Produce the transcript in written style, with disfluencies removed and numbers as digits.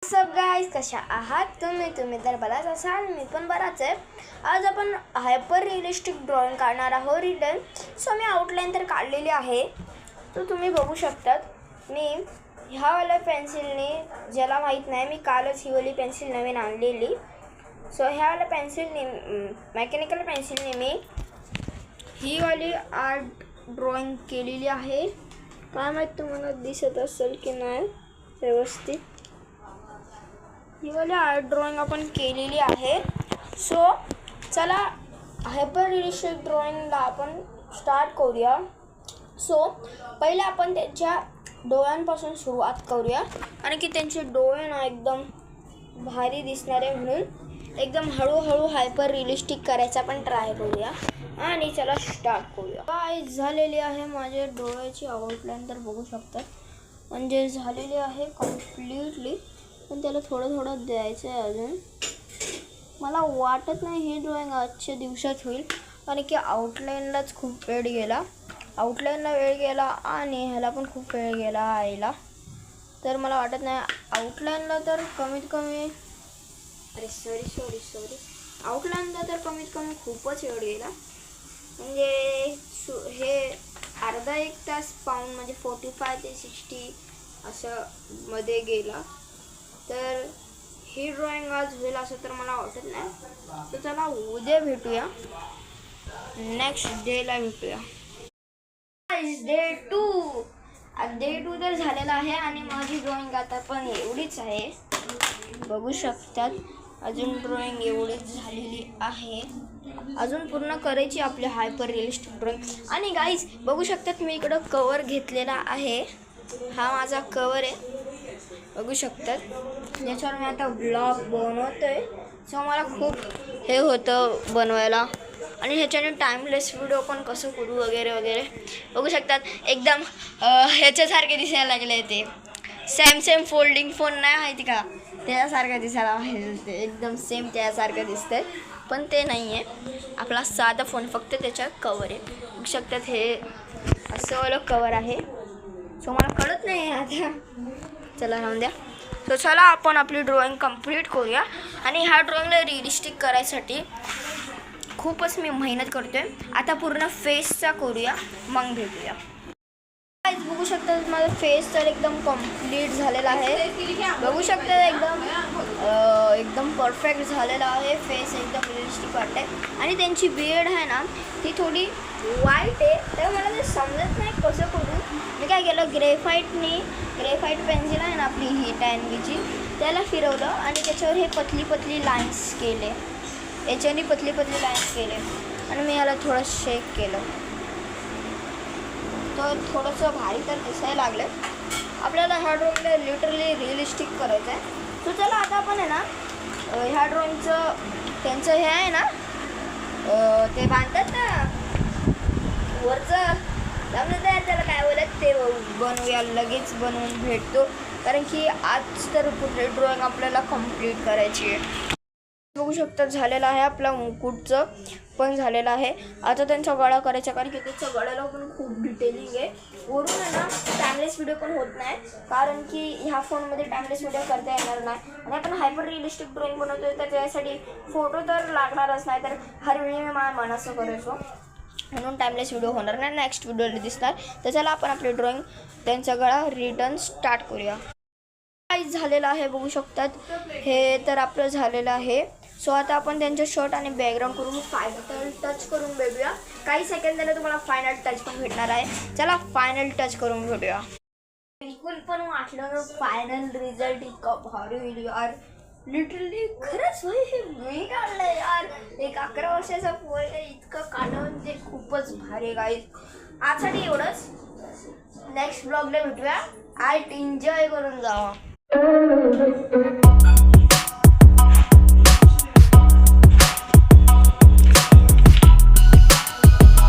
सब guys, कशा आहात तुम्ही तर बराच असाल. मी पण बराच आहे. आज आपण हायपर रिअलिस्टिक ड्रॉइंग काढणार आहोत रिटन. सो मी आउटलाईन तर काढलेली आहे. तो तुम्ही बघू शकतात. मी ह्यावाल्या पेन्सिलने, ज्याला माहीत नाही, मी कालच ही वाली पेन्सिल नवीन आणलेली. सो ह्यावाल्या पेन्सिलने, मेकॅनिकल पेन्सिलने मी ही वाली आर्ट ड्रॉइंग केलेली आहे. काय माहीत तुम्हाला दिसत असेल की नाही व्यवस्थित. ही वाली आर्ट ड्रॉइंग आपण केलेली आहे. सो चला हायपर रिअलिस्टिक ड्रॉइंगला आपण स्टार्ट करूया. सो पहिले आपण त्यांच्या डोळ्यांपासून सुरुवात करूया, आणि की त्यांचे डोळे ना एकदम भारी दिसणारे, म्हणून एकदम हळूहळू हायपर रिअलिस्टिक करायचा आपण ट्राय करूया. आणि चला स्टार्ट करूया. काय झालेली आहे माझ्या डोळ्याची आउटलाईन तर बघू शकतात, म्हणजे झालेली आहे कम्प्लिटली. पण त्याला थोडं द्यायचं आहे अजून. मला वाटत नाही हे ड्रॉइंग आजच्या दिवसात होईल, कारण की आउटलाईनलाच खूप वेळ गेला. आणि ह्याला पण खूप वेळ गेला यायला. तर मला वाटत नाही आउटलाईनला तर कमीत कमी आउटलाईनला तर कमीत कमी खूपच वेळ गेला. म्हणजे हे अर्धा एक तास पाऊण, म्हणजे 45 ते 60 असं मध्ये गेला. तर ही ड्रॉइंग आज होईल असं तर मला वाटत नाही. तर चला उद्या भेटूया, नेक्स्ट डेला भेटूया. डे 2 तर झालेला आहे, आणि माझी ड्रॉइंग आता पण एवढीच आहे. बघू शकतात अजून ड्रॉइंग एवढीच झालेली आहे. अजून पूर्ण करायची आपली हायपर रिअलिस्टिक ड्रॉइंग. आणि गाईज बघू शकतात मी इकडं कवर घेतलेला आहे. हा माझा कवर आहे, बघू शकतात. याच्यावर मी आता ब्लॉग बनवतोय. सो मला खूप हे होतं बनवायला, आणि ह्याच्याने टाईमलेस व्हिडिओ पण कसं करू वगैरे बघू शकतात. एकदम ह्याच्यासारखे दिसायला लागले. ते सॅमसंग फोल्डिंग फोन नाही माहिती का, त्याच्यासारखं दिसायला पाहिजे. ते एकदम सेम त्यासारखं दिसतंय, पण ते नाही आहे. आपला साधा फोन, फक्त त्याच्यात कवर आहे. बघू शकतात हे असं वालं कवर आहे. सो मला कळत नाही आता, चला राहून द्या. सो चला आपण आपली ड्रॉइंग कंप्लीट करूया. आणि ह्या ड्रॉइंगला रिअलिस्टिक करायसाठी खूपच मी मेहनत करतोय. आता पूर्ण फेसचा करूया, मग भेटूया. बघू शकता माझा फेस तर एकदम कंप्लीट झालेला आहे. बघू शकता एकदम परफेक्ट झालेला आहे. फेस एकदम रिअलिस्टिक वाटते. आणि त्यांची बियर्ड आहे ना, ती थोडी वाईट आहे. तर मला ते समजत नाही कसं करू. मी काय केलं, ग्रेफाईट पेन्सिल आहे ना आपली ही टॅनगीची, त्याला फिरवलं आणि त्याच्यावर हे पतली लाईन्स केले. याच्याने पतली लाईन्स केले, आणि मी याला थोडं शेक केलं. तर थोडंसं भारी तर दिसायला लागलं. आपल्याला ह्या ड्रॉइंगला लिटरली रिअलिस्टिक करायचं आहे. तर चला आता आपण आहे ना ह्या ड्रॉइंगचं त्यांचं हे आहे ना, ते बांधतात ना वरचं, त्याला काय बोलत ते बनवूया. लगेच बनवून भेटतो, कारण की आज तर पुढे ड्रॉइंग आपल्याला कंप्लीट करायची आहे. बघू शकता झालेला आहे. आपला मुकुटचं पण झालेलं आहे. आता त्यांचा गळा करायचा, कारण की त्याच्या गळ्याला पण खूप डिटेलिंग आहे. वरून आहे ना टाईमलेस व्हिडिओ पण होत नाही, कारण की ह्या फोनमध्ये टाईमलेस व्हिडिओ करता येणार नाही. आणि आपण हायपर रिअलिस्टिक ड्रॉइंग बनवतोय, तर त्यासाठी फोटो तर लागणारच नाही. तर हर वेळी मी माझ्या मनाचं करायचो, म्हणून टाईमलेस व्हिडिओ होणार नाही, नेक्स्ट व्हिडिओला दिसणार. तर चला आपण आपली ड्रॉइंग त्यांचा गळा रिटर्न स्टार्ट करूया. झालेलं आहे, बघू शकतात. हे तर आपलं झालेलं आहे. सो आता आपण त्यांचं शर्ट आणि बॅकग्राऊंड करून फायनल टच करून भेटूया. काही सेकंदाला तुम्हाला फायनल टच पण भेटणार आहे. चला फायनल टच करून भेटूया. बिलकुल पण वाटलं ना फायनल रिझल्ट इतका भारी होईल यार. लिटरली खरंच हे मी काढलं यार. एक 11 वर्षाचा पोरगा इतकं काढलं म्हणजे खूपच भारी गाईज. आजसाठी एवढंच. नेक्स्ट ब्लॉगला भेटूया. एन्जॉय करून जावा.